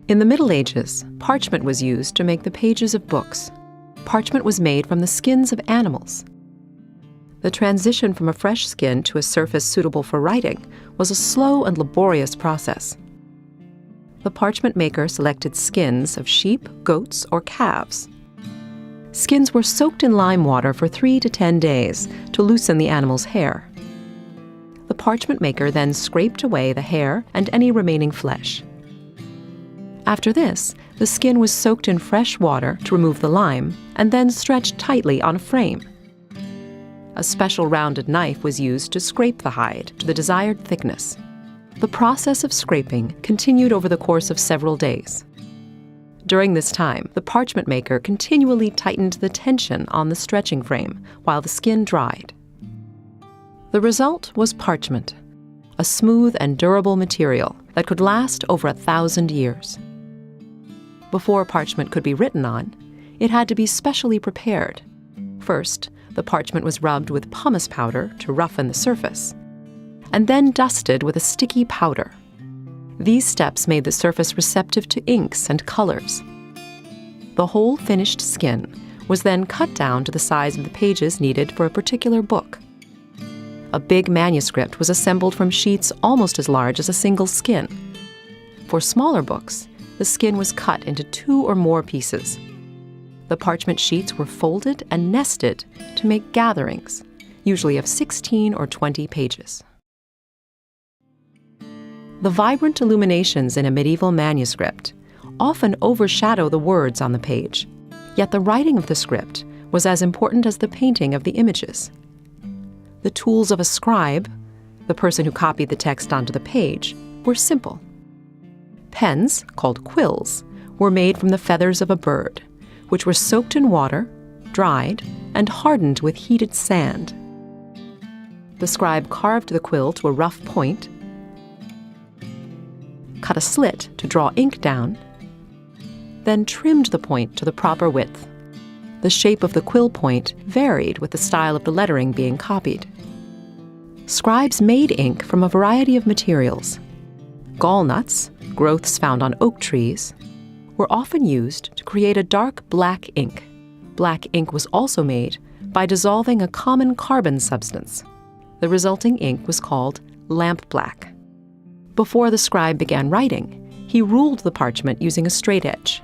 In the Middle Ages, parchment was used to make the pages of books. Parchment was made from the skins of animals. The transition from a fresh skin to a surface suitable for writing was a slow and laborious process. The parchment maker selected skins of sheep, goats, or calves. Skins were soaked in lime water for 3 to 10 days to loosen the animal's hair. The parchment maker then scraped away the hair and any remaining flesh. After this, the skin was soaked in fresh water to remove the lime and then stretched tightly on a frame. A special rounded knife was used to scrape the hide to the desired thickness. The process of scraping continued over the course of several days. During this time, the parchment maker continually tightened the tension on the stretching frame while the skin dried. The result was parchment, a smooth and durable material that could last over 1,000 years. Before parchment could be written on, it had to be specially prepared. First, the parchment was rubbed with pumice powder to roughen the surface, and then dusted with a sticky powder. These steps made the surface receptive to inks and colors. The whole finished skin was then cut down to the size of the pages needed for a particular book. A big manuscript was assembled from sheets almost as large as a single skin. For smaller books, the skin was cut into 2 or more pieces. The parchment sheets were folded and nested to make gatherings, usually of 16 or 20 pages. The vibrant illuminations in a medieval manuscript often overshadow the words on the page, yet the writing of the script was as important as the painting of the images. The tools of a scribe, the person who copied the text onto the page, were simple. Pens, called quills, were made from the feathers of a bird, which were soaked in water, dried, and hardened with heated sand. The scribe carved the quill to a rough point, cut a slit to draw ink down, then trimmed the point to the proper width. The shape of the quill point varied with the style of the lettering being copied. Scribes made ink from a variety of materials. Gallnuts, growths found on oak trees, were often used to create a dark black ink. Black ink was also made by dissolving a common carbon substance. The resulting ink was called lampblack. Before the scribe began writing, he ruled the parchment using a straight edge.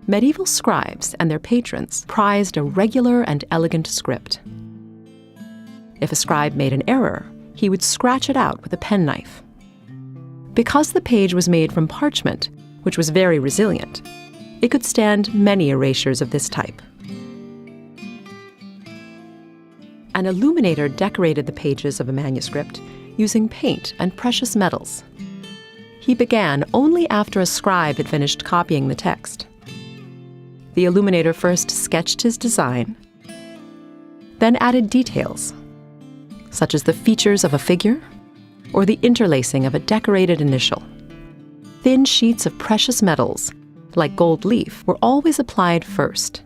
Medieval scribes and their patrons prized a regular and elegant script. If a scribe made an error, he would scratch it out with a penknife. Because the page was made from parchment, which was very resilient, it could stand many erasures of this type. An illuminator decorated the pages of a manuscript using paint and precious metals. He began only after a scribe had finished copying the text. The illuminator first sketched his design, then added details, such as the features of a figure or the interlacing of a decorated initial. Thin sheets of precious metals, like gold leaf, were always applied first.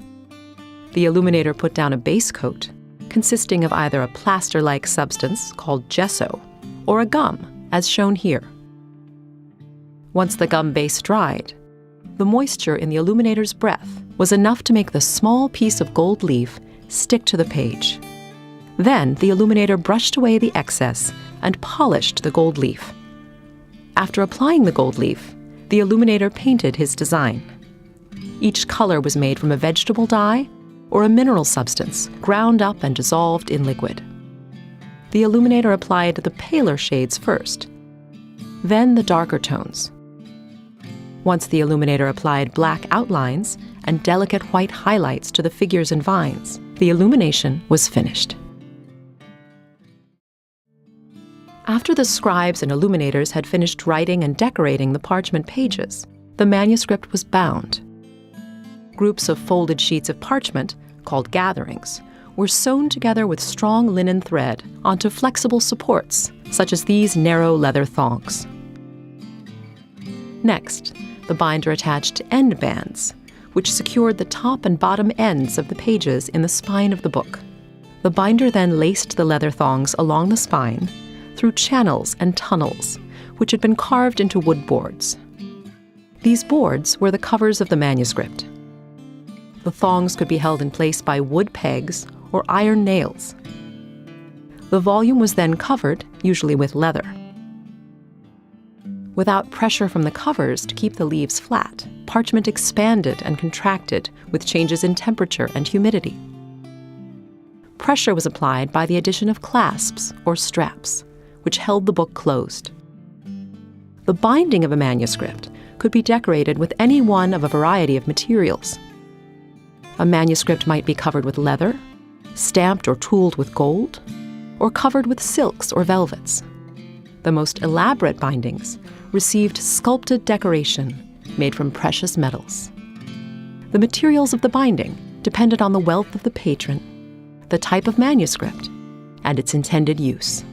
The illuminator put down a base coat, consisting of either a plaster-like substance called gesso or a gum, as shown here. Once the gum base dried, the moisture in the illuminator's breath was enough to make the small piece of gold leaf stick to the page. Then the illuminator brushed away the excess and polished the gold leaf. After applying the gold leaf, the illuminator painted his design. Each color was made from a vegetable dye or a mineral substance ground up and dissolved in liquid. The illuminator applied the paler shades first, then the darker tones. Once the illuminator applied black outlines and delicate white highlights to the figures and vines, the illumination was finished. After the scribes and illuminators had finished writing and decorating the parchment pages, the manuscript was bound. Groups of folded sheets of parchment, called gatherings, were sewn together with strong linen thread onto flexible supports, such as these narrow leather thongs. Next, the binder attached end bands, which secured the top and bottom ends of the pages in the spine of the book. The binder then laced the leather thongs along the spine through channels and tunnels, which had been carved into wood boards. These boards were the covers of the manuscript. The thongs could be held in place by wood pegs or iron nails. The volume was then covered, usually with leather. Without pressure from the covers to keep the leaves flat, parchment expanded and contracted with changes in temperature and humidity. Pressure was applied by the addition of clasps or straps, which held the book closed. The binding of a manuscript could be decorated with any one of a variety of materials. A manuscript might be covered with leather, stamped or tooled with gold, or covered with silks or velvets. The most elaborate bindings received sculpted decoration made from precious metals. The materials of the binding depended on the wealth of the patron, the type of manuscript, and its intended use.